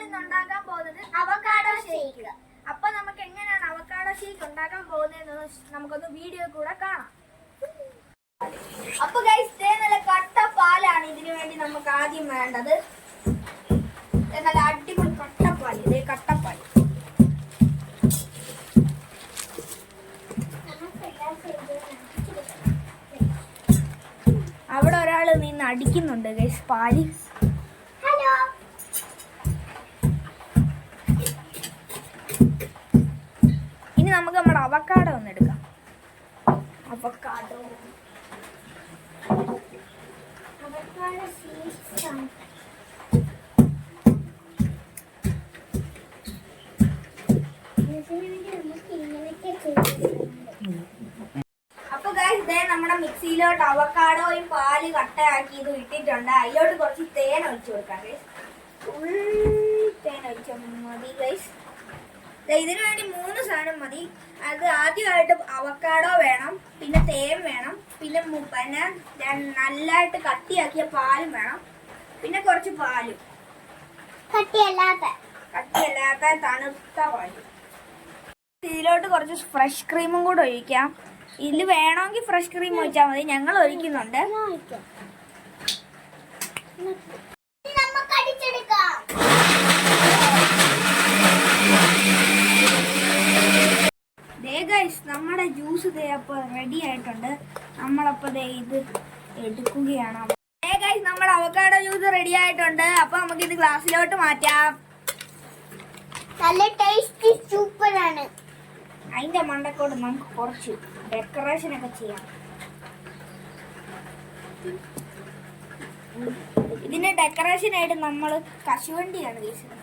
ഇന്ന് ഉണ്ടാക്കാൻ പോകുന്നത് അവക്കാഡോ ഷേക്ക്. അപ്പൊ നമുക്ക് എങ്ങനെയാണ് അവക്കാഡോ ഷേക്ക് ഉണ്ടാക്കാൻ പോകുന്നതെന്ന് നമുക്കൊന്ന് വീഡിയോ കൂടെ കാണാം. അപ്പൊ ഗൈസ് നല്ല കട്ട പാലാണ് ഇതിനു വേണ്ടി നമുക്ക് ആദ്യം വേണ്ടത്. നല്ല അടിപൊളി കട്ടപ്പാൽ. ഇതേ കട്ടപ്പാൽ. അവിടെ ഒരാൾ നിന്ന് അടിക്കുന്നുണ്ട് ഗൈസ് പാല്. ഹലോ. ഇനി നമുക്ക് നമ്മുടെ അവക്കാഡോ ഒന്ന് എടുക്കാം. അവക്കാഡോ അപ്പൊ ഗൈസ് ദേ നമ്മുടെ മിക്സിയിലോട്ട് അവക്കാഡോയും പാല് കട്ടയാക്കി ഇത് ഇട്ടിട്ടുണ്ട്. അതിലോട്ട് കുറച്ച് തേൻ ഒഴിച്ചു കൊടുക്കാം ഗൈസ്. തേൻ ഒഴിച്ചാൽ മതി ഗൈസ്. ഇതിനു വേണ്ടി 3 സാധനം മതി. അത് ആദ്യമായിട്ട് അവക്കാഡോ വേണം, പിന്നെ തേൻ വേണം, പിന്നെ നല്ലതായിട്ട് കട്ടിയാക്കിയ പാലും വേണം, പിന്നെ കുറച്ച് പാലും. കട്ടിയല്ലാത്ത തണുത്ത പാല്. ഇതിലോട്ട് കുറച്ച് ഫ്രഷ് ക്രീമും കൂടെ ഒഴിക്കാം. ഇതിൽ വേണമെങ്കിൽ ഫ്രഷ് ക്രീം ഒഴിച്ചാൽ മതി. ഞങ്ങൾ ഒഴിക്കുന്നുണ്ട്. നമ്മുടെ ജ്യൂസ് അപ്പൊ റെഡി ആയിട്ടുണ്ട്. നമ്മളപ്പോ ഇത് എടുക്കുകയാണ്. നമ്മുടെ അവക്കാഡോ ജ്യൂസ് റെഡി ആയിട്ടുണ്ട്. അപ്പൊ നമുക്ക് ഇത് ഗ്ലാസ്സിലോട്ട് മാറ്റാം. നല്ല ടേസ്റ്റി സൂപ്പറാണ്. അതിന്റെ മണ്ടക്കോട് നമുക്ക് കുറച്ച് ഡെക്കറേഷൻ ഒക്കെ ചെയ്യാം. ഇതിന്റെ ഡെക്കറേഷൻ ആയിട്ട് നമ്മൾ കശുവണ്ടിയാണ് വീശുന്നത്.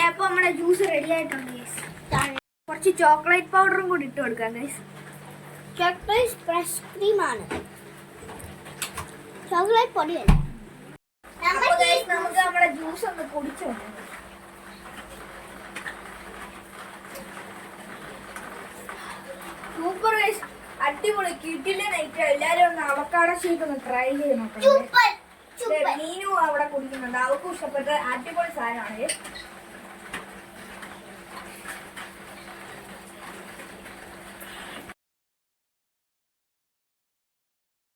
അപ്പൊ നമ്മുടെ ജ്യൂസ് റെഡി ആയിട്ടുണ്ട് ഗൈസ്. കുറച്ച് ചോക്ലേറ്റ് പൗഡറും കൂടി ഇട്ട് കൊടുക്കാം ഗൈസ്. ചോക്ലേറ്റ് ഫ്രഷ് ക്രീമാണ്, ചോക്ലേറ്റ് പൊടിയല്ല. നമുക്ക് നമ്മുടെ ജ്യൂസ് ഒന്ന് കുടിച്ചു. സൂപ്പർ ഗൈസ്, അടിപൊളി കിട്ടില്ല നൈറ്റ്. എല്ലാരും ഒന്ന് അവക്കാഡോ ഷേക്ക് ഒന്ന് ട്രൈ ചെയ്ത് നോക്കണം. മീനും അവിടെ കുടിക്കുന്നുണ്ട്. അവൾക്കും ഇഷ്ടപ്പെട്ട അടിപൊളി സാധനമാണ്.